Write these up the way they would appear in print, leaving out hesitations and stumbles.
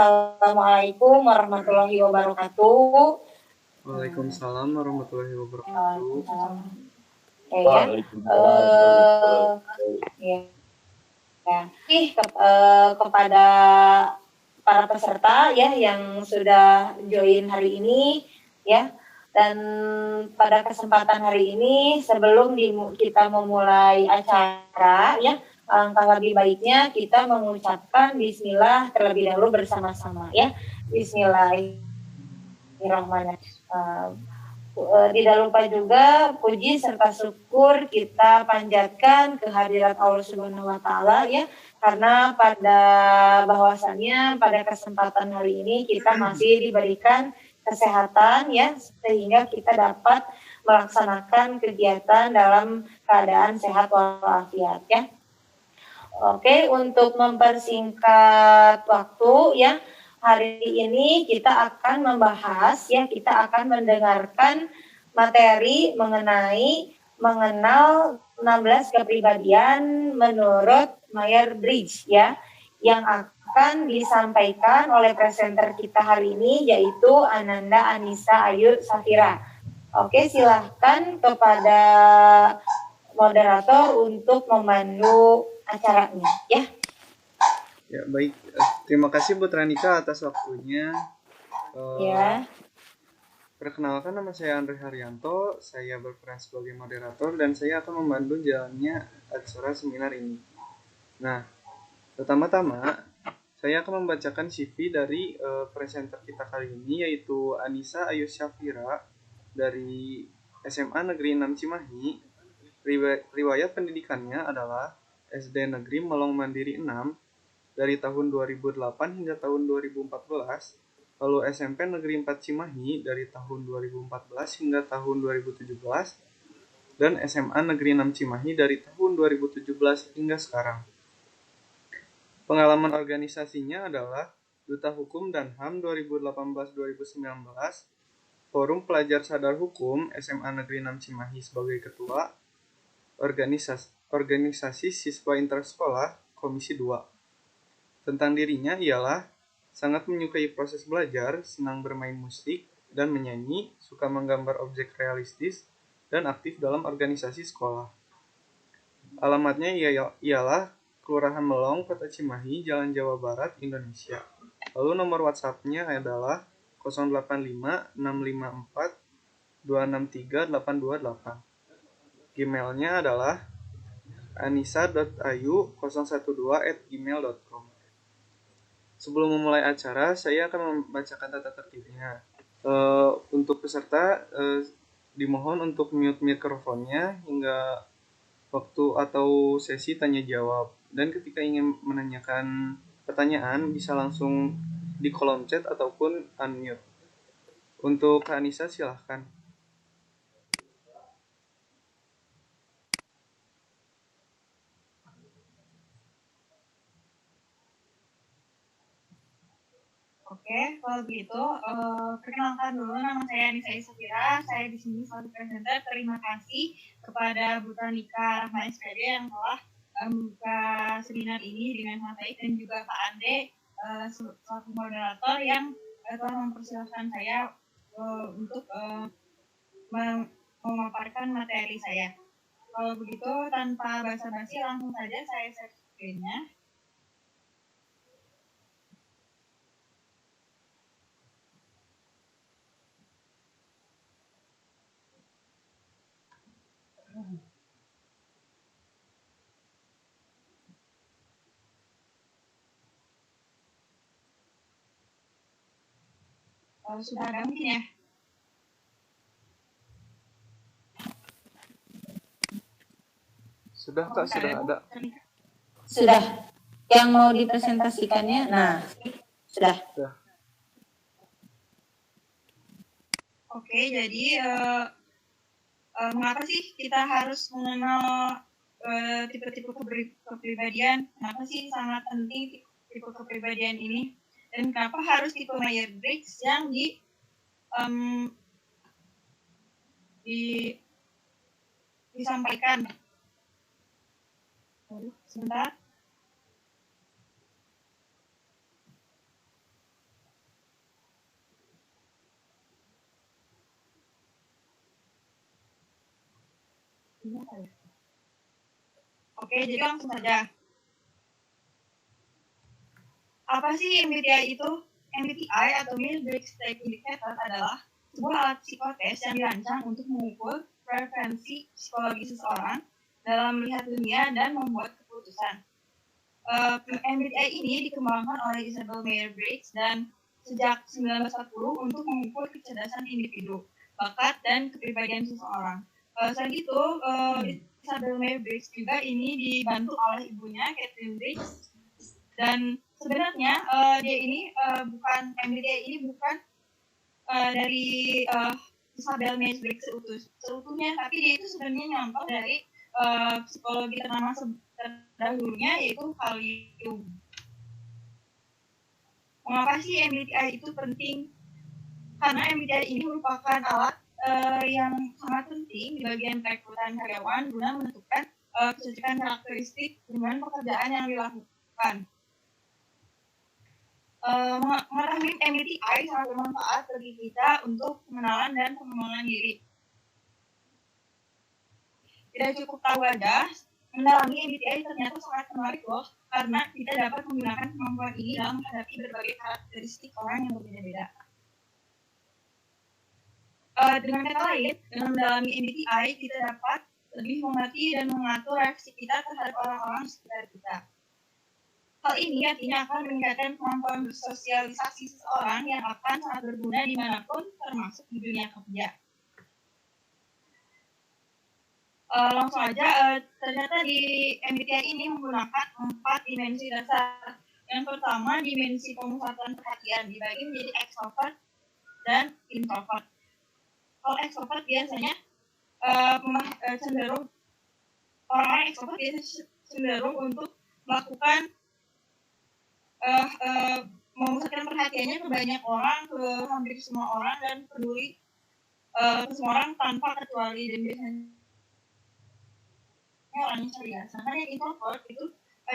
Assalamualaikum warahmatullahi wabarakatuh. Waalaikumsalam warahmatullahi wabarakatuh. Oke ya. Ya. Kepada para peserta ya yang sudah join hari ini ya. Dan pada kesempatan hari ini sebelum kita memulai acara ya, alangkah lebih baiknya kita mengucapkan bismillah terlebih dahulu bersama-sama ya. Bismillahirrahmanirrahim. Tidak lupa juga puji serta syukur kita panjatkan kehadirat Allah Subhanahu wa taala ya, karena pada bahwasannya pada kesempatan hari ini kita masih diberikan kesehatan ya, sehingga kita dapat melaksanakan kegiatan dalam keadaan sehat walafiat ya. Oke, untuk mempersingkat waktu ya, hari ini kita akan membahas ya, kita akan mendengarkan materi mengenal 16 kepribadian menurut Myers-Briggs ya, yang akan disampaikan oleh presenter kita hari ini yaitu Ananda Anissa Ayu Safira. Oke, silahkan kepada moderator untuk memandu acaranya ya. Ya baik, terima kasih Bu Tranika atas waktunya. Ya. Perkenalkan, nama saya Andre Haryanto, saya berperan sebagai moderator dan saya akan membantu jalannya acara seminar ini. Nah, pertama-tama saya akan membacakan CV dari presenter kita kali ini, yaitu Anissa Ayu Syafira dari SMA Negeri 6 Cimahi. Riwayat pendidikannya adalah SD Negeri Melong Mandiri 6 dari tahun 2008 hingga tahun 2014, lalu SMP Negeri 4 Cimahi dari tahun 2014 hingga tahun 2017, dan SMA Negeri 6 Cimahi dari tahun 2017 hingga sekarang. Pengalaman organisasinya adalah Duta Hukum dan HAM 2018-2019, Forum Pelajar Sadar Hukum SMA Negeri 6 Cimahi sebagai Ketua, Organisasi Siswa Intersekolah Komisi 2. Tentang dirinya ialah sangat menyukai proses belajar, senang bermain musik dan menyanyi, suka menggambar objek realistis, dan aktif dalam organisasi sekolah. Alamatnya ialah Kelurahan Melong, Kota Cimahi, Jalan Jawa Barat, Indonesia. Lalu nomor WhatsApp-nya adalah 085 654 263 828. Gmail-nya adalah anissa.ayu012@gmail.com. Sebelum memulai acara, saya akan membacakan tata tertibnya. Untuk peserta, dimohon untuk mute mikrofonnya hingga waktu atau sesi tanya jawab. Dan ketika ingin menanyakan pertanyaan, bisa langsung di kolom chat ataupun unmute. Untuk Kak Anissa, silahkan. Oke, kalau begitu, perkenalkan dulu, nama saya Anissa Isafira. Saya di sini sebagai presenter. Terima kasih kepada Bu Tranika Rahma SPD yang telah membuka seminar ini dengan sangat baik, dan juga Pak Ande selaku moderator yang telah mempersilahkan saya untuk memaparkan materi saya. Kalau begitu, tanpa basa-basi, langsung saja saya share screen-nya. Sudah ada mungkin ya? Sudah Kak, sudah ada. Sudah. Yang mau dipresentasikannya, nah, sudah. Oke, jadi mengapa sih kita harus mengenal tipe-tipe kepribadian? Kenapa sih sangat penting tipe kepribadian ini? Dan kenapa harus tipe Myers-Briggs yang disampaikan? Sebentar. Oke, jadi langsung saja. Apa sih MBTI itu? MBTI atau Myers-Briggs Type Indicator adalah sebuah alat psikotes yang dirancang untuk mengukur preferensi psikologi seseorang dalam melihat dunia dan membuat keputusan. MBTI ini dikembangkan oleh Isabel Myers-Briggs dan sejak 1940 untuk mengukur kecerdasan individu, bakat, dan kepribadian seseorang. Selain itu, Isabel Myers-Briggs juga ini dibantu oleh ibunya, Catherine Briggs, dan sebenarnya dia ini bukan MBTI ini bukan dari Isabel Myers-Briggs seutuhnya, tapi dia itu sebenarnya nyontoh dari psikologi ternama terdahulunya, yaitu Carl Jung. Mengapa sih MBTI itu penting? Karena MBTI ini merupakan alat yang sangat penting di bagian perekrutan karyawan guna menentukan kecocokan karakteristik dengan pekerjaan yang dilakukan. Mengetahui MBTI sangat bermanfaat bagi kita untuk pengenalan dan pengembangan diri. Tidak cukup tahu aja, mendalami MBTI ternyata sangat menarik loh, karena kita dapat menggunakan kemampuan ini dalam menghadapi berbagai karakteristik orang yang berbeda-beda. Dengan kata lain, dengan mendalami MBTI, kita dapat lebih mengerti dan mengatur reaksi kita terhadap orang-orang sekitar kita. Hal ini artinya akan meningkatkan kemampuan bersosialisasi seseorang yang akan sangat berguna dimanapun, termasuk di dunia kerja. Langsung aja, ternyata di MBTI ini menggunakan 4 dimensi dasar. Yang pertama, dimensi pemusatan perhatian dibagi menjadi extrovert dan introvert. Kalau extrovert biasanya cenderung orang-orang extrovert biasanya cenderung untuk melakukan memusatkan perhatiannya ke banyak orang, ke hampir semua orang, dan peduli ke semua orang tanpa kecuali, dan biasanya orangnya ceria. Sedangkan yang introvert itu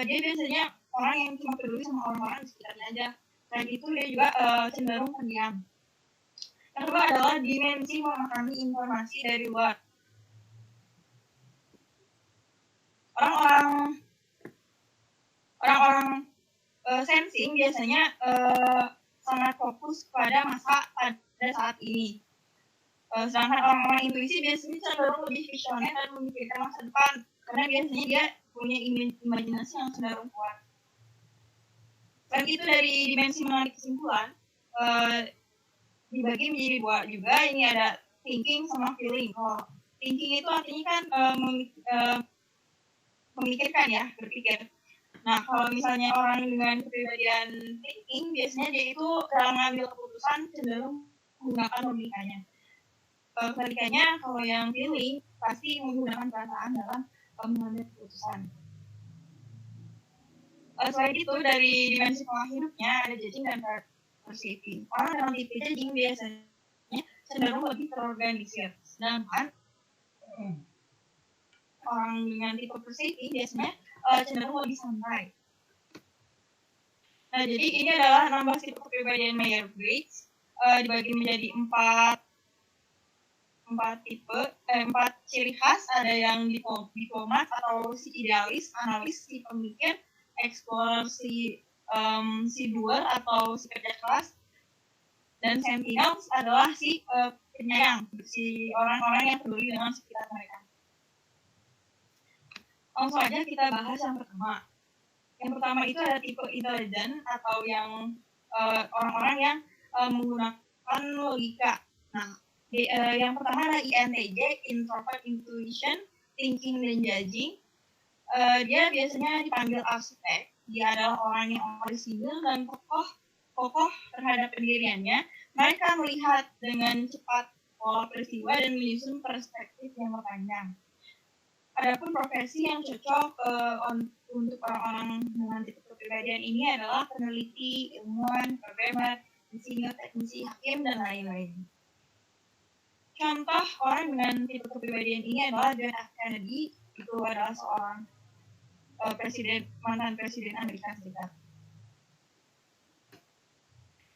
dia biasanya orang yang cuma peduli sama orang-orang di sekitarnya aja. Selain itu dia juga cenderung pendiam. Yang kedua adalah dimensi memahami informasi dari luar. Orang-orang sensing biasanya sangat fokus pada pada saat ini. Sedangkan orang-orang intuisi biasanya cenderung lebih visioner dan memikirkan masa depan, karena biasanya dia punya imajinasi yang cenderung kuat. Selain itu, dari dimensi menarik kesimpulan dibagi menjadi 2 juga. Ini ada thinking sama feeling. Kalau thinking itu artinya kan memikirkan ya, berpikir. Nah, kalau misalnya orang dengan kepribadian thinking, biasanya dia itu dalam mengambil keputusan cenderung menggunakan logikanya. Kebalikannya, kalau yang feeling pasti menggunakan perasaan dalam mengambil keputusan. Selain itu, dari dimensi pola hidupnya ada judging dan perceiving. Orang dengan tipe judging biasanya cenderung lebih terorganisir, sedangkan orang dengan tipe perceiving biasanya cenderung lebih santai. Nah, jadi ini adalah 16 tipe kepribadian Myers-Briggs, dibagi menjadi 4 tipe, 4 ciri khas. Ada yang diplomat atau si idealis, analis, si pemikir, explorer, si doer atau si kerja keras, dan sentinels adalah si penyayang, si orang-orang yang peduli dengan sekitar mereka. Langsung aja kita bahas yang pertama. Yang pertama itu ada tipe intelligent atau yang orang-orang yang menggunakan logika. Nah, yang pertama ada INTJ, introvert, intuition, thinking, dan judging. Dia biasanya dipanggil arsitek. Dia adalah orang yang orisinil dan kokoh terhadap pendiriannya. Mereka melihat dengan cepat pola peristiwa dan menyusun perspektif yang berpanjang. Adapun profesi yang cocok untuk orang-orang dengan tipe kepribadian ini adalah peneliti, ilmuwan, programmer, insinyur, teknisi, hakim, dan lain-lain. Contoh orang dengan tipe kepribadian ini adalah John F. Kennedy. Itu adalah seorang mantan presiden Amerika Serikat.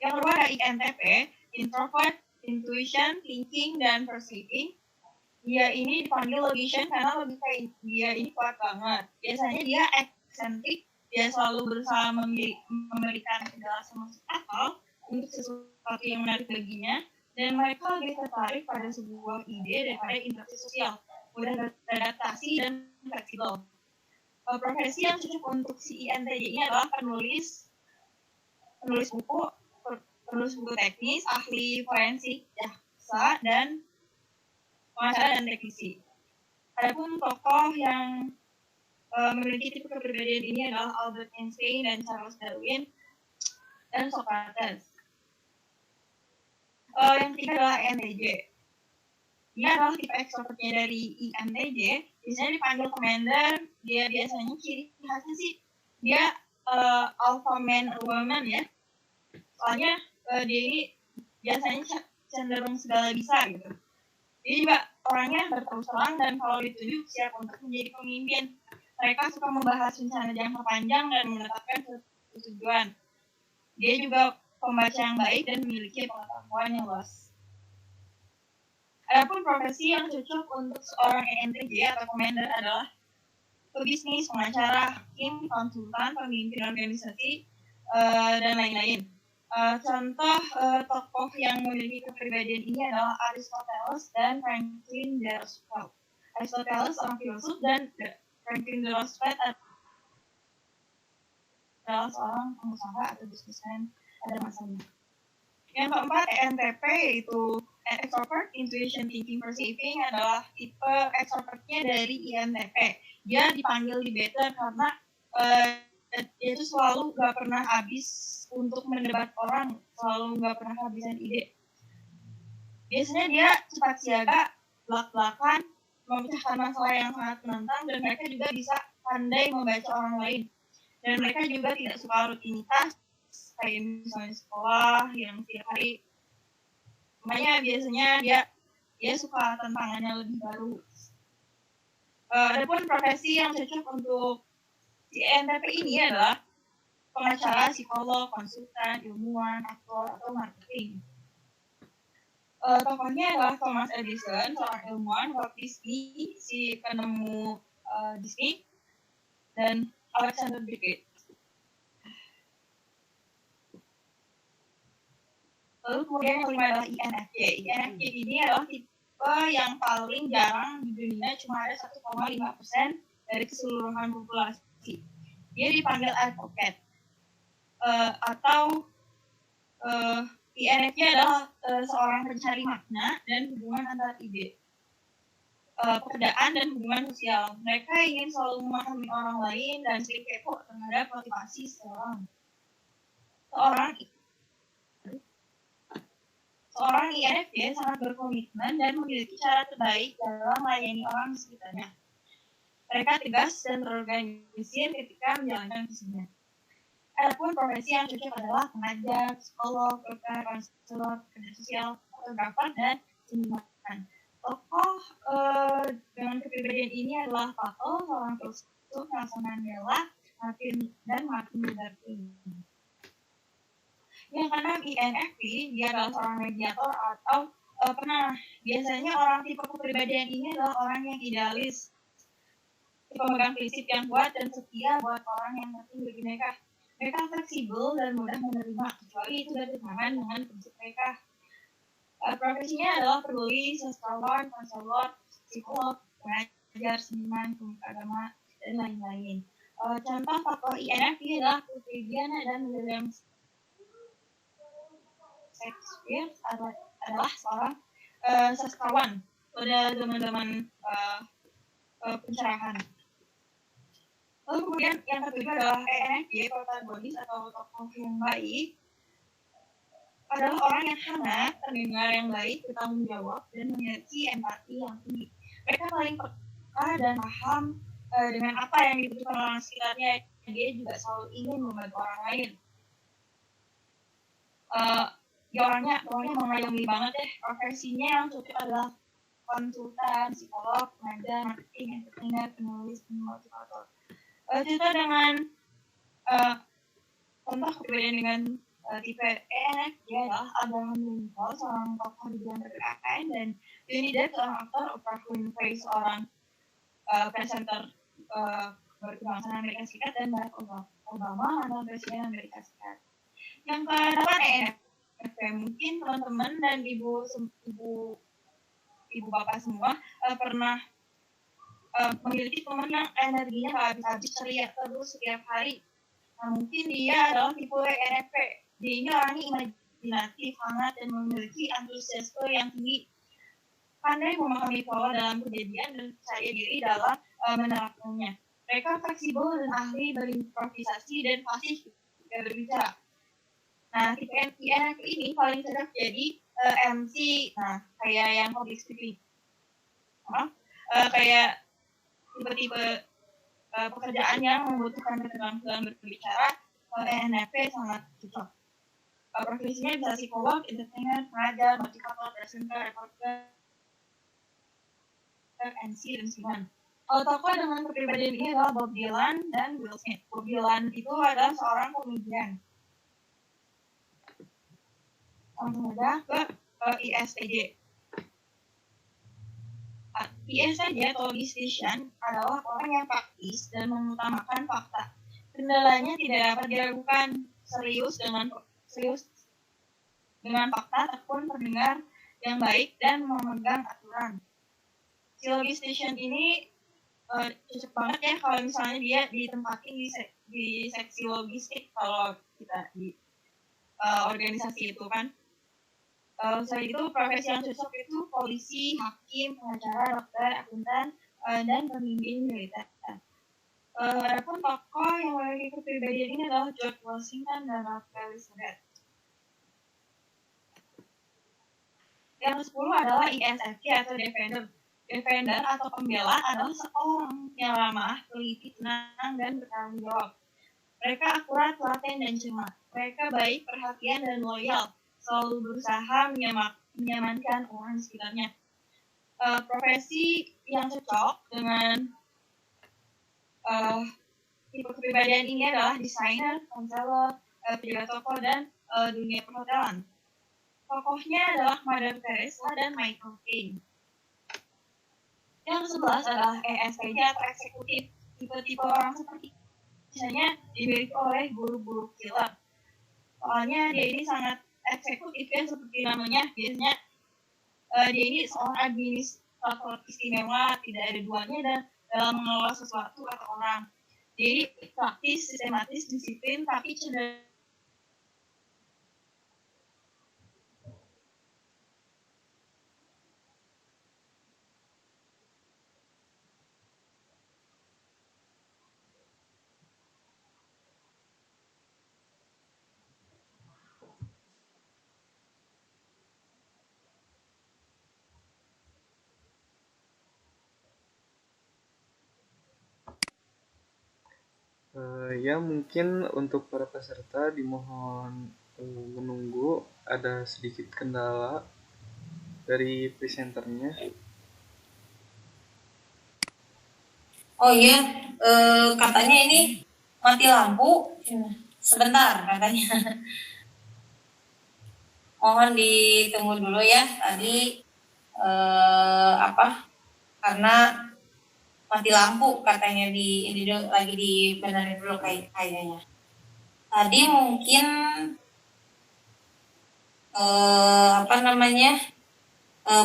Yang kedua ada INTP, introvert, intuition, thinking, dan perceiving. dia ini dipanggil logician karena logika dia ini kuat banget. Biasanya dia eksentrik, dia selalu berusaha memberikan penjelasan masuk akal untuk sesuatu yang menarik baginya, dan mereka lebih tertarik pada sebuah ide daripada interaksi sosial, mudah beradaptasi dan fleksibel. Profesi yang cocok untuk si INTJ ini adalah penulis buku teknis, ahli forensik, jaksa, dan pengacara dan teknisi. Adapun tokoh yang memiliki tipe kepribadian ini adalah Albert Einstein dan Charles Darwin dan Socrates. Yang ketiga adalah INTJ. Dia adalah tipe ekstrovertnya dari INTJ. Biasanya dipanggil commander. Dia biasanya ciri khasnya sih dia alpha man or woman ya. Soalnya dia ini biasanya cenderung segala bisa gitu. Dia juga orangnya berterus terang dan kalau ditunjuk siap untuk menjadi pemimpin. Mereka suka membahas rencana jangka panjang dan menetapkan tujuan. Dia juga pembaca yang baik dan memiliki pengetahuan yang luas. Adapun profesi yang cocok untuk seorang ENTJ atau commander adalah pebisnis, pengacara, hakim, konsultan, pemimpin organisasi, dan lain-lain. Contoh tokoh yang memiliki kepribadian ini adalah Aristoteles dan Franklin D. Roosevelt. Aristoteles seorang filsuf dan Franklin D. Roosevelt adalah seorang pengusaha atau bisnismen pada masanya. Yang keempat, ENTP yaitu extrovert, intuition, thinking, perceiving adalah tipe extrovertnya dari INTP. Dia dipanggil debater karena dia itu selalu gak pernah habis untuk mendebat orang, selalu gak pernah kehabisan ide. Biasanya dia cepat siaga, belak-belakan, memecahkan masalah yang sangat menantang, dan mereka juga bisa pandai membaca orang lain. Dan mereka juga tidak suka rutinitas, kayak misalnya sekolah yang setiap hari. Makanya biasanya dia suka tantangannya lebih baru. Adapun profesi yang cocok untuk si ENTP ini adalah pengacara, psikolog, konsultan, ilmuwan, aktor, atau marketing. Tokohnya adalah Thomas Edison, seorang ilmuwan, Walt Disney, si penemu Disney, dan Alexander Graham. Lalu kemudian yang kelima adalah INFJ. INFJ ini adalah tipe yang paling jarang di dunia, cuma ada 1,5% dari keseluruhan populasi. Dia dipanggil advocate. Atau INFJ adalah seorang pencari makna dan hubungan antar ide, pekerjaan dan hubungan sosial. Mereka ingin selalu memahami orang lain dan sering kepo terhadap motivasi seseorang. Seorang INFJ sangat berkomitmen dan memiliki cara terbaik dalam melayani orang di sekitarnya. Mereka tegas dan terorganisir ketika menjalankan misinya. Adapun profesi yang cocok adalah pengajar, psikolog, dokter, konselor, pekerja sosial, fotografer, dan seniman. Tokoh dengan kepribadian ini adalah Plato, seorang filsuf, Nelson Mandela, Martin Luther King. Yang keenam, INFP, dia adalah seorang mediator atau biasanya orang tipe kepribadian ini adalah orang yang idealis, pemegang prinsip yang kuat dan setia buat orang yang penting bagi mereka. Mereka fleksibel dan mudah menerima, kecuali itu bertentangan dengan prinsip mereka. Profesinya adalah penulis, sastrawan, konselor, psikolog, pengajar, seniman, pemuka agama, dan lain-lain. Contoh tokoh INFP adalah Putri Diana dan William Shakespeare adalah seorang sastrawan pada zaman-zaman pencerahan. Lalu kemudian yang ketiga adalah ENFJ, protagonis atau tokoh yang baik, adalah orang yang hangat, pendengar yang baik, bertanggung jawab, dan memiliki empati yang tinggi. Mereka paling peka dan paham dengan apa yang dibutuhkan orang sekitarnya. Dia juga selalu ingin membantu orang lain. Dia orangnya mengayomi banget deh. Profesinya yang cocok adalah konsultan, psikolog, pengajar, marketing, entertainer, penulis, motivator. Contoh dengan contoh kepribadian dengan tipe ENFJ adalah Abraham Lincoln, seorang tokoh di bidang pergerakan, dan Johnny Depp seorang aktor, Oprah Winfrey seorang presenter berkebangsaan Amerika Serikat, dan Barack Obama adalah presiden Amerika Serikat. Yang kedelapan ENFP. Mungkin teman-teman dan ibu bapak semua pernah memiliki teman yang energinya nggak habis-habis, ceria terus setiap hari. Nah, mungkin dia adalah tipe ENFP. Dia ini orangnya imajinatif, hangat, dan memiliki antusiasme yang tinggi. Pandai memahami pola dalam kejadian dan percaya diri dalam menerapkannya. Mereka fleksibel dan ahli berimprovisasi dan fasih ketika berbicara. Nah, tipe INFP ini paling cocok jadi MC, nah kayak yang public speaking. Kayak tipe-tipe pekerjaan yang membutuhkan keterampilan berbicara, ENFP sangat cocok. Profesinya bisa psikolog, entertainer, pengajar, motivator, presenter, reporter, MC, dan seniman. Tokoh dengan kepribadian ini adalah Bob Dylan dan Will Smith. Bob Dylan itu adalah seorang komedian. Langsung aja ke ISTJ. ISTJ atau logistician adalah orang yang praktis dan mengutamakan fakta. Kendalanya tidak dapat diragukan, serius dengan fakta ataupun terdengar yang baik dan memegang aturan. Si logistician ini cocok banget ya kalau misalnya dia ditempatin di seksi logistik kalau kita di organisasi itu kan. Selain itu profesi yang cocok itu polisi, hakim, pengacara, dokter, akuntan, dan pemimpin militer. Adapun tokoh yang memiliki kepribadian ini adalah George Washington dan Ratu Elizabeth. Yang ke-10 adalah ISFJ atau Defender. Defender atau pembela adalah seorang yang ramah, teliti, tenang, dan bertanggung jawab. Mereka akurat, telaten, dan cermat. Mereka baik, perhatian, dan loyal. Selalu berusaha menyamankan orang di sekitarnya. Profesi yang cocok dengan tipe kepribadian ini adalah desainer, konselor, penjaga toko, dan dunia perhotelan. Tokohnya adalah Mother Teresa dan Michael Caine. Yang ke-11 adalah ESTJ atau eksekutif. Tipe-tipe orang seperti misalnya dimiliki oleh guru-guru killer. Soalnya dia ini sangat eksekutif ya, seperti namanya. Biasanya dia ini seorang administrator istimewa, tidak ada duanya dan dalam mengelola sesuatu atau orang. Jadi praktis, sistematis, disiplin, tapi cenderung Ya mungkin untuk para peserta dimohon menunggu, ada sedikit kendala dari presenternya. Oh iya, katanya ini mati lampu. Sebentar katanya. Mohon ditunggu dulu ya. Tadi karena mati lampu katanya ini lagi dibenerin dulu kayaknya. Tadi mungkin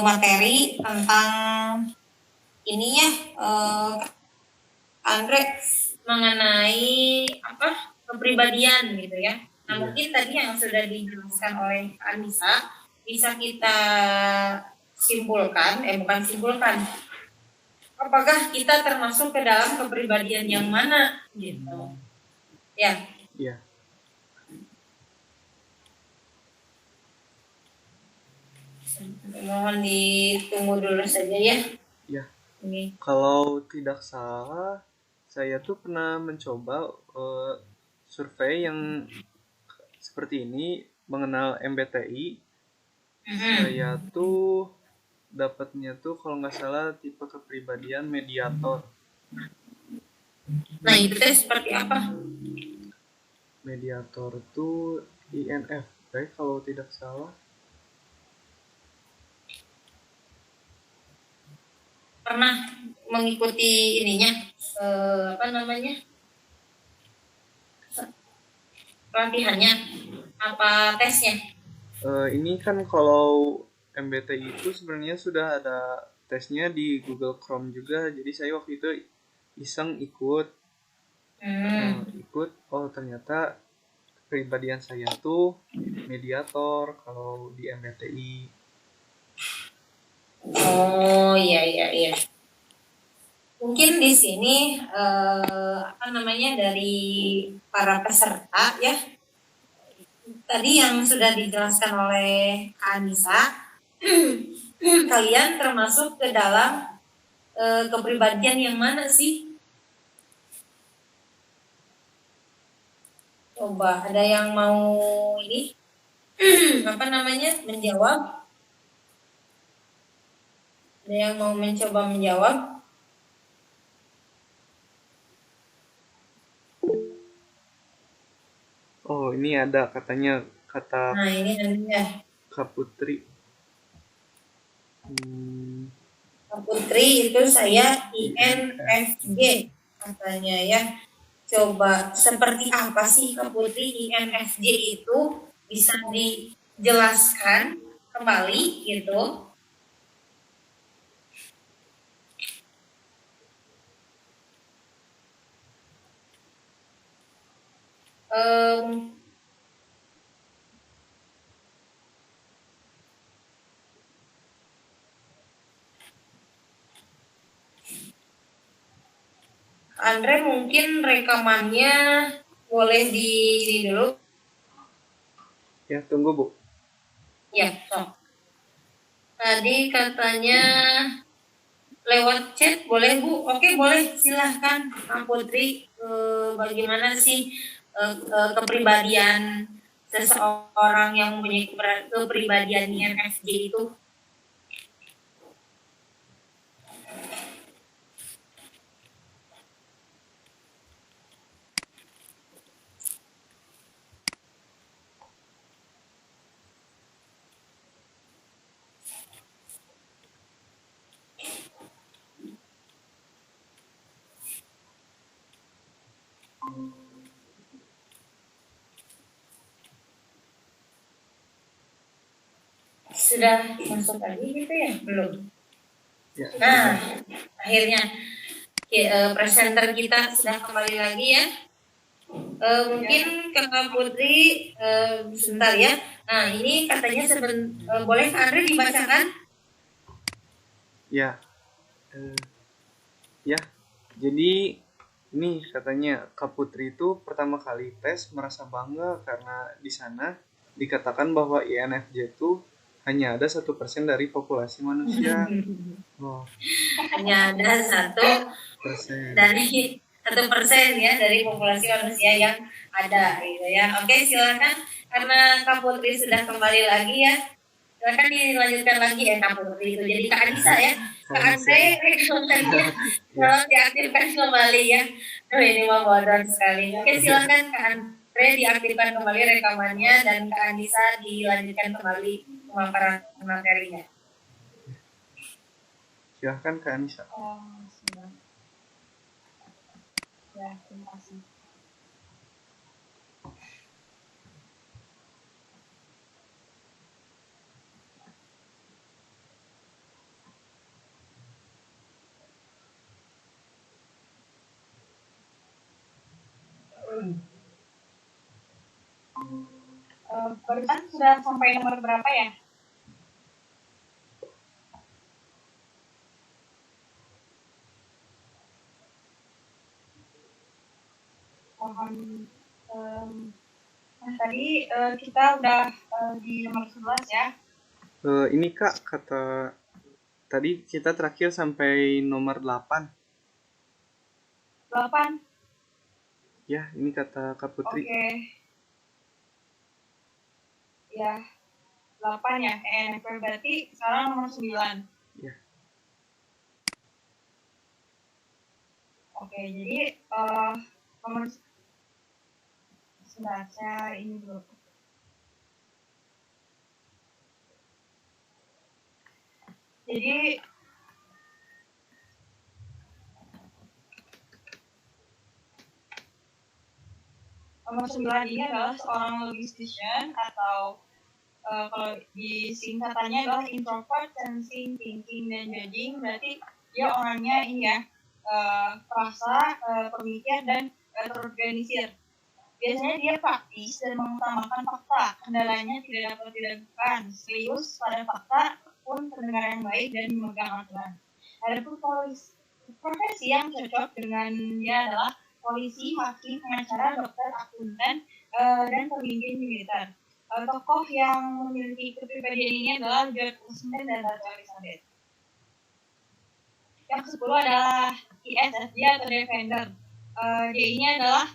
materi tentang ini ya, Andre, mengenai kepribadian gitu ya. Nah, mungkin tadi yang sudah dijelaskan oleh Anissa bisa kita simpulkan, apakah kita termasuk ke dalam kepribadian yang mana gitu. Ya. Iya. Mohon ditunggu dulu saja ya. Ya. Kalau tidak salah, saya tuh pernah mencoba survei yang seperti ini mengenal MBTI. Saya tuh dapatnya tuh kalau nggak salah tipe kepribadian mediator. Nah itu seperti apa? Mediator tuh INFP kalau tidak salah. pernah mengikuti ininya apa namanya pelatihannya apa tesnya? Ini kan kalau MBTI itu sebenarnya sudah ada tesnya di Google Chrome juga, jadi saya waktu itu iseng ikut. Oh ternyata kepribadian saya tuh mediator kalau di MBTI. Oh iya iya iya. Mungkin di sini apa namanya dari para peserta ya tadi yang sudah dijelaskan oleh Kak Anissa, kalian termasuk ke dalam kepribadian yang mana sih? Coba ada yang mau ini apa namanya menjawab? Ada yang mau mencoba menjawab? Oh ini ada katanya kata Nah ini nantinya Kak Putri. Kak Putri itu saya INFJ katanya ya. Coba seperti apa sih Kak Putri INFJ itu bisa dijelaskan kembali gitu? Andre mungkin rekamannya boleh di ini dulu. Ya tunggu Bu. Ya, sok. Tadi katanya lewat chat boleh Bu? Oke boleh silahkan Kak Putri. Bagaimana sih kepribadian seseorang yang mempunyai kepribadian INFJ itu? Sudah masuk tadi gitu ya? Belum? Ya, nah, akhirnya presenter kita sudah kembali lagi ya. Mungkin Kakak Putri sebentar ya. Nah, ini katanya boleh Kak Andre dibacakan? Ya. Ya. Jadi ini katanya Kak Putri itu pertama kali tes merasa bangga karena di sana dikatakan bahwa INFJ itu hanya ada 1% dari populasi manusia. Oh. Hanya ada 1% dari 1% ya dari populasi manusia yang ada gitu ya. Oke silakan karena Kak Putri sudah kembali lagi ya. Silakan dilanjutkan lagi ya Kak Putri itu. Jadi Kak Anissa ya. Kak Andre rekomendasinya tolong diaktifkan kembali ya. Ini mau bodoh sekali. Oke silakan Kak Andre diaktifkan kembali rekamannya dan Kak Anissa dilanjutkan kembali pemaparan materinya. Silahkan Kak Anissa. Ya, terima kasih. Barusan sudah sampai nomor berapa ya? Nah, tadi kita udah di nomor 11 ya. Ini Kak, kata tadi kita terakhir sampai nomor 8. 8? Ya, ini kata Kak Putri. Oke. Ya, 8 ya. Berarti sekarang nomor 9. Ya. Oke, jadi nomor baca ini dulu. Jadi Nomor 9 ini adalah seorang logistician atau kalau di singkatannya adalah introvert, sensing, thinking, dan judging. Berarti dia orangnya ini ya, perasa, pemikir, dan terorganisir. Biasanya dia praktis dan mengutamakan fakta. Kendalanya tidak dapat diragukan, serius pada fakta pun pendengar yang baik dan memegang aturan. Adapun profesi yang cocok dengan dia adalah polisi, hakim, pengacara, dokter, akuntan, dan pemimpin militer. Tokoh yang memiliki kepribadian ini adalah George Washington dan Ratu Elizabeth. Yang ke-10 adalah ISFJ atau Defender. Dia ini adalah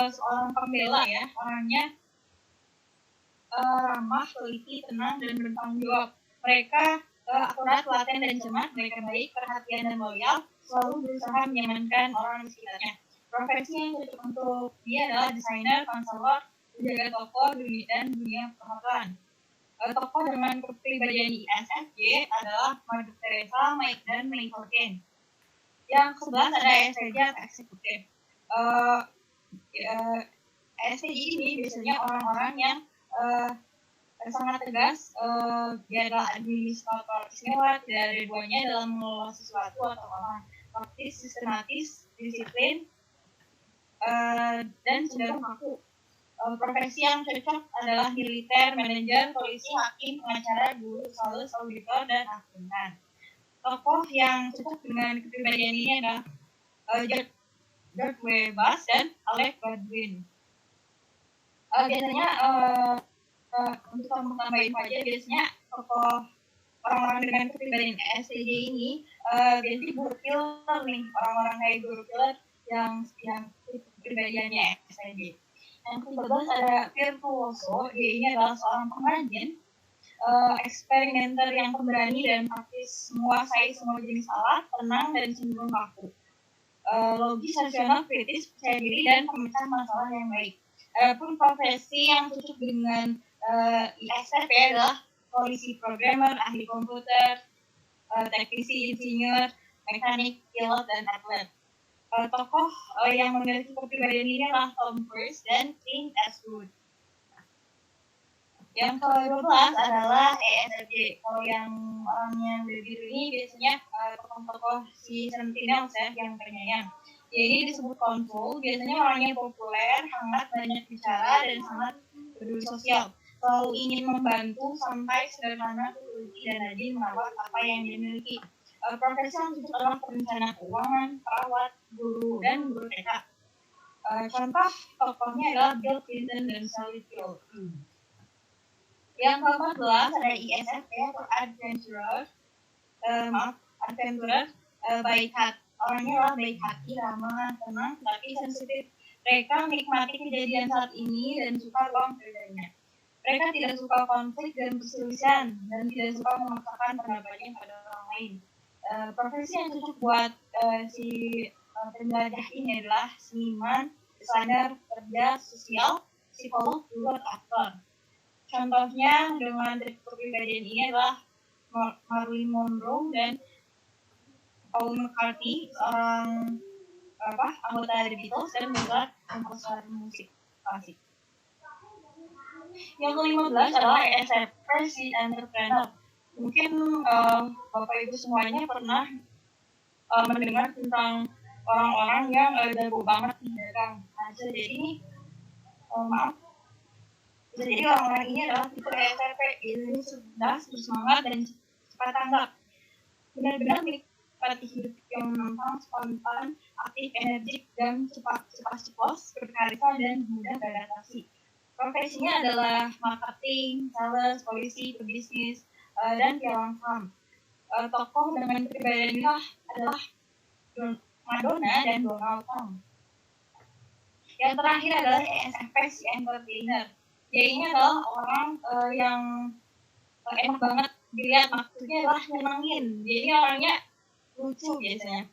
seorang pembela ya, orangnya ramah, teliti, tenang, dan bertanggung jawab. Mereka akurat, telaten, dan cermat, mereka baik, perhatian, dan loyal, selalu berusaha menyamankan orang di sekitarnya. Profesi yang cocok untuk dia adalah desainer, konselor, penjaga toko, dan dunia perhotelan. Tokoh dengan kepribadian ISFJ adalah Mother Teresa, Mike, dan Michael Caine. Yang ke-11 ada ESTJ atau eksekutif. ESTJ ini biasanya orang-orang yang sangat tegas, dia adalah administrator istimewa, tidak ada duanya dalam mengelola sesuatu atau orang, praktis, sistematis, disiplin, dan cenderung kaku. Profesi yang cocok adalah militer, manajer, polisi, hakim, pengacara, guru, sales, auditor, dan akuntan. Tokoh yang cocok dengan kepribadian ini adalah George W. Bush dan Alec Baldwin. Biasanya untuk tambah info aja, biasanya tokoh orang-orang dengan kepribadian ESTJ ini biasanya guru killer nih, orang-orang kayak guru killer yang kepribadiannya ESTJ. Yang ke-13 ada virtuoso, dia ini adalah seorang pengrajin, eksperimenter yang pemberani dan praktis menguasai semua jenis alat, tenang dan cenderung kaku. Logis, rasional, kritis, percaya diri, dan pemecah masalah yang baik. Adapun profesi yang cocok dengan ISFP adalah polisi, programmer, ahli komputer, teknisi, insinyur, mekanik, pilot, dan atlet. Tokoh yang memiliki kepribadian ini adalah Tom Cruise dan Clint Eastwood. Yang ke-12 adalah ESFJ. Kalau yang orangnya biru ini biasanya tokoh-tokoh si Sentinels ya, yang penyayang. Jadi disebut konsul, biasanya orangnya populer, hangat, banyak bicara, dan sangat peduli sosial. Selalu ingin membantu sampai sederhana, teliti, dan rajin merawat apa yang dimiliki. Profesi yang cocok adalah perencana keuangan, perawat, guru, dan guru TK. Contoh tokohnya adalah Bill Clinton dan Sally Field. Yang ke-14 ada ISFP atau adventurer. Baik hati. Orangnya adalah baik hati, ramah, tenang, tapi sensitif. Mereka menikmati kejadian saat ini dan suka ruang kerjanya. Mereka tidak suka konflik dan perselisihan dan tidak suka memaksakan pendapatnya pada orang lain. Profesi yang cocok buat si penjelajah ini adalah seniman, desainer, kerja sosial, psikolog, pilot, aktor. Contohnya dengan kepribadian ini adalah Marilyn Monroe dan Paul McCartney, seorang anggota The Beatles dan juga komposer musik klasik. Yang ke-15 adalah ESFP si entrepreneur. Mungkin Bapak Ibu semuanya pernah mendengar tentang orang-orang yang jago banget di dagang. Nah, jadi jadi orang-orang ini adalah tipe ESFP, ini cerdas, bersemangat, dan cepat tanggap. Benar-benar menikmati hidup yang menantang, spontan, aktif, energik, dan cepat ceplos, berkarisma, dan mudah beradaptasi. Profesinya adalah marketing, sales, polisi, pebisnis, dan pialang saham. Tokoh dengan kepribadian ini adalah Madonna dan Donald Trump. Yang terakhir adalah ESFP si entertainer. Dia ini adalah orang yang enak banget dilihat, maksudnya adalah nyenengin. Jadi orangnya lucu biasanya,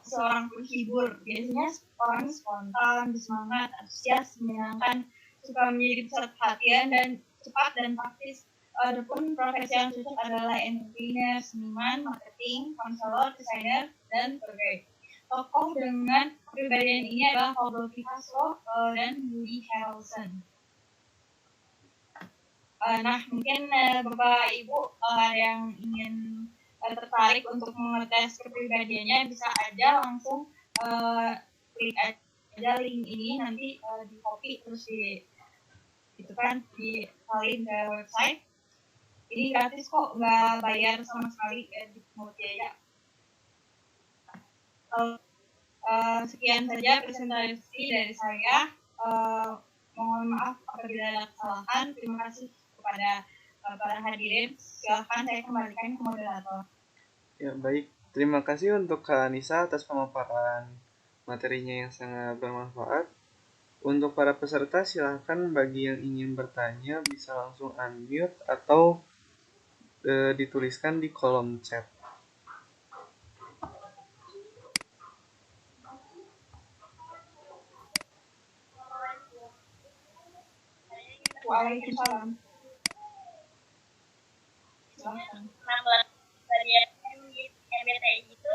seorang penghibur. Biasanya orangnya spontan, bersemangat, antusias, menyenangkan, suka menjadi pusat perhatian, dan cepat dan praktis. Adapun profesi yang cocok adalah entertainer, seniman, marketing, konselor, desainer, dan pegawai. tokoh dengan kepribadian ini adalah Pablo Picasso dan Woody Harrelson. Nah, mungkin Bapak Ibu ada yang ingin tertarik untuk mengetes kepribadiannya, bisa aja langsung klik aja link ini, nanti di copy terus itu kan disalin ke website. Ini gratis kok, nggak bayar sama sekali, di biaya. Sekian saja presentasi dari saya. Mohon maaf apabila ada kesalahan. Terima kasih kepada para hadirin. Silakan saya kembalikan ke moderator. Ya, baik. Terima kasih untuk Kak Anissa atas pemaparan materinya yang sangat bermanfaat. Untuk para peserta, silakan bagi yang ingin bertanya bisa langsung unmute atau dituliskan di kolom chat. Waalaikumsalam. Silakan. Bagian MBTI itu,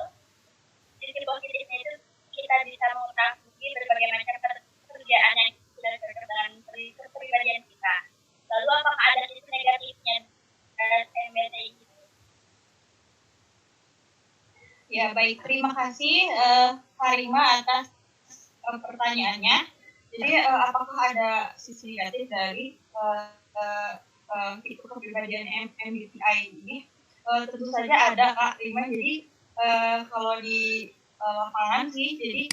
sisi positifnya itu kita bisa mengetahui berbagai macam pekerjaan yang sudah berkembang kepribadian kita. Lalu apakah ada sisi negatifnya MBTI itu? Ya, baik. Terima kasih Karima atas pertanyaannya. Jadi apakah ada sisi negatif dari itu kepribadian MBTI ini? Tentu saja ada, Kak Rima. Jadi kalau di lapangan sih, jadi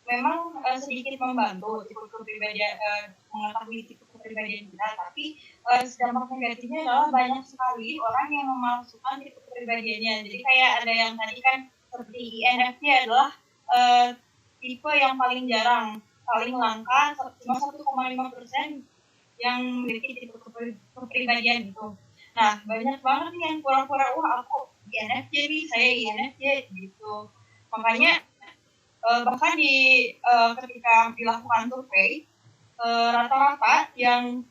memang sedikit membantu tipe kepribadian, mengetahui tipe kepribadian kita, tapi dampak negatifnya adalah banyak sekali orang yang memalsukan tipe kepribadiannya. Jadi kayak ada yang tadi kan seperti INFJ adalah tipe yang paling jarang, paling langka, cuma 1,5% yang memiliki tipe kepribadian itu. Nah, banyak banget nih yang pura-pura, wah aku INFJ nih, saya INFJ gitu. Makanya bahkan ketika dilakukan survei, rata-rata yang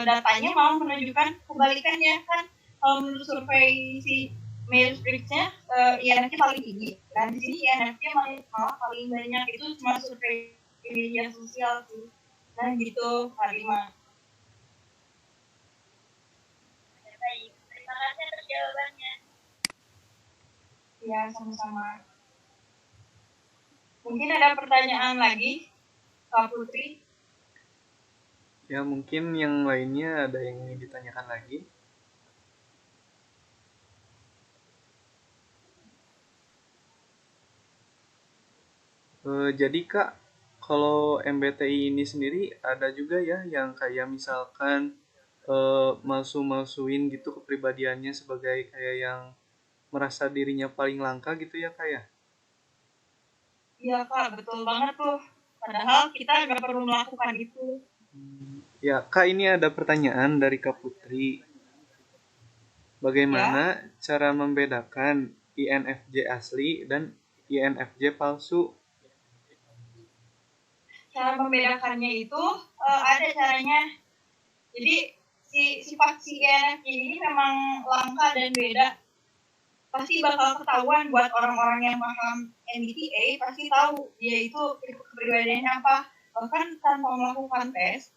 datanya malah menunjukkan kebalikannya kan. Kalau menurut survei si Myers-Briggs-nya, INFJ paling tinggi, dan di sini INFJ malah paling banyak. Itu cuma survei media sosial sih. Nah gitu, Kak Rima. Baik, terima kasih atas jawabannya. Ya, sama-sama. Mungkin ada pertanyaan lagi, Kak Putri? Ya, mungkin yang lainnya ada yang ingin ditanyakan lagi. Jadi Kak, kalau MBTI ini sendiri ada juga ya yang kayak misalkan malsu-malsuin gitu kepribadiannya sebagai kayak yang merasa dirinya paling langka gitu ya Kak ya? Iya Kak, betul banget tuh. Padahal kita nggak perlu melakukan itu. Ya Kak, ini ada pertanyaan dari Kak Putri. Bagaimana cara membedakan INFJ asli dan INFJ palsu? Cara membedakannya itu ada caranya. Jadi sifat si INFJ ini memang langka dan beda. Pasti bakal ketahuan buat orang-orang yang paham MBTI, pasti tahu dia itu kepribadiannya apa. Bahkan tanpa melakukan tes,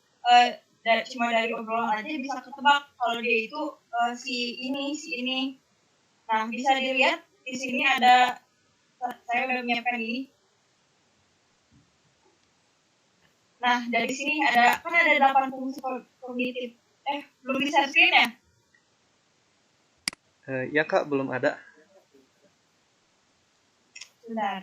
cuma dari obrolan aja bisa ketebak kalau dia itu si ini. Nah, bisa dilihat di sini ada, saya udah menyiapkan ini. Nah, dari sini ada 8 fungsi kognitif. Belum bisa screen ya? Ya Kak, belum ada. Bentar.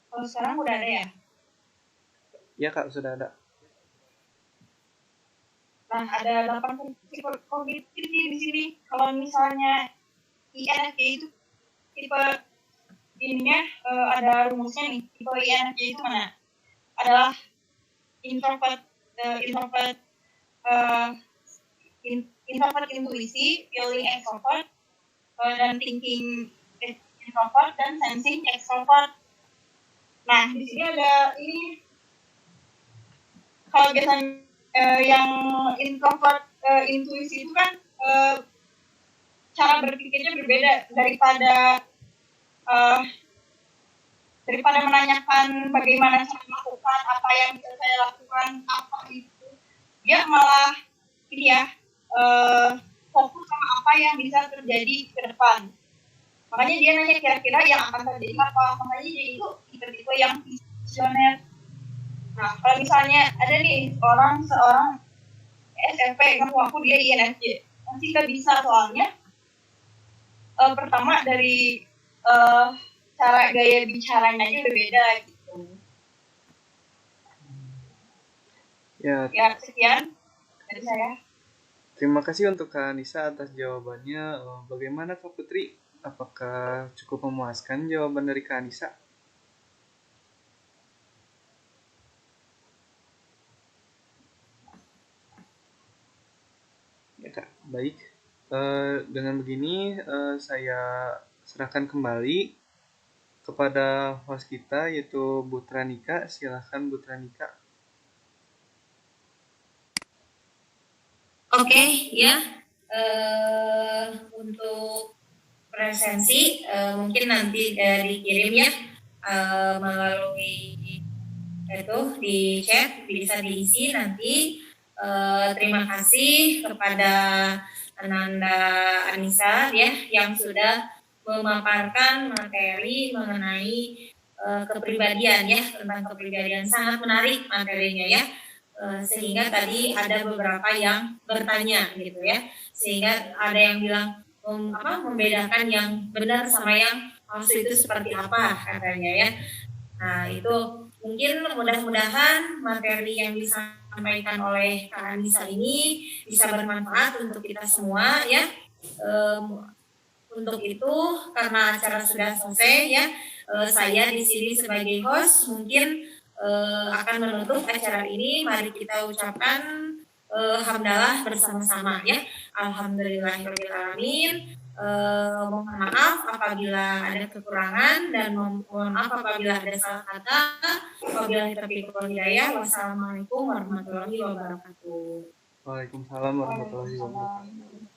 Kalau sekarang udah ada ya? Ya Kak, sudah ada. Nah, ada 8 fungsi kognitif di sini. Kalau misalnya INFJ itu tipe ininya ada rumusnya nih. Tipe INFJ itu mana? Adalah introvert intuisi, feeling extrovert, dan thinking introvert dan sensing extrovert. Nah, di sini ada ini, kalau biasanya yang introvert intuisi itu kan cara berpikirnya berbeda daripada menanyakan bagaimana saya melakukan, apa yang bisa saya lakukan, apa itu. Dia malah ini ya, fokus sama apa yang bisa terjadi ke depan. Makanya dia nanya kira-kira yang akan terjadi apa. Makanya dia itu tipe-tipe yang visioner. Nah, kalau misalnya ada nih seorang SMP, aku dia INFJ, pasti nggak bisa soalnya. Pertama dari cara gaya bicaranya aja berbeda gitu. Ya, Sekian dari saya. terima kasih untuk Kak Anissa atas jawabannya. Bagaimana Kak Putri? Apakah cukup memuaskan jawaban dari Kak Anissa? Ya Kak, baik. Dengan begini saya serahkan kembali kepada host kita yaitu Bu Tranika. Silahkan Bu Tranika. Oke, ya. Untuk presensi mungkin nanti dikirim ya melalui itu di chat, bisa diisi nanti. Terima kasih kepada Ananda Anissa ya yang sudah memaparkan materi mengenai kepribadian ya, tentang kepribadian. Sangat menarik materinya ya. Sehingga tadi ada beberapa yang bertanya gitu ya, sehingga ada yang bilang membedakan yang benar sama yang palsu itu seperti apa katanya ya. Nah itu mungkin mudah-mudahan materi yang disampaikan oleh Kak Anissa ini bisa bermanfaat untuk kita semua ya. Untuk itu karena acara sudah selesai ya, saya di sini sebagai host mungkin akan menutup acara ini. Mari kita ucapkan hamdalah bersama-sama ya. Alhamdulillahirrahmanirrahim. Mohon maaf apabila ada kekurangan dan mohon maaf apabila ada salah kata. Wabillahi taufiq wal hidayah. Wassalamualaikum warahmatullahi wabarakatuh. Waalaikumsalam warahmatullahi wabarakatuh.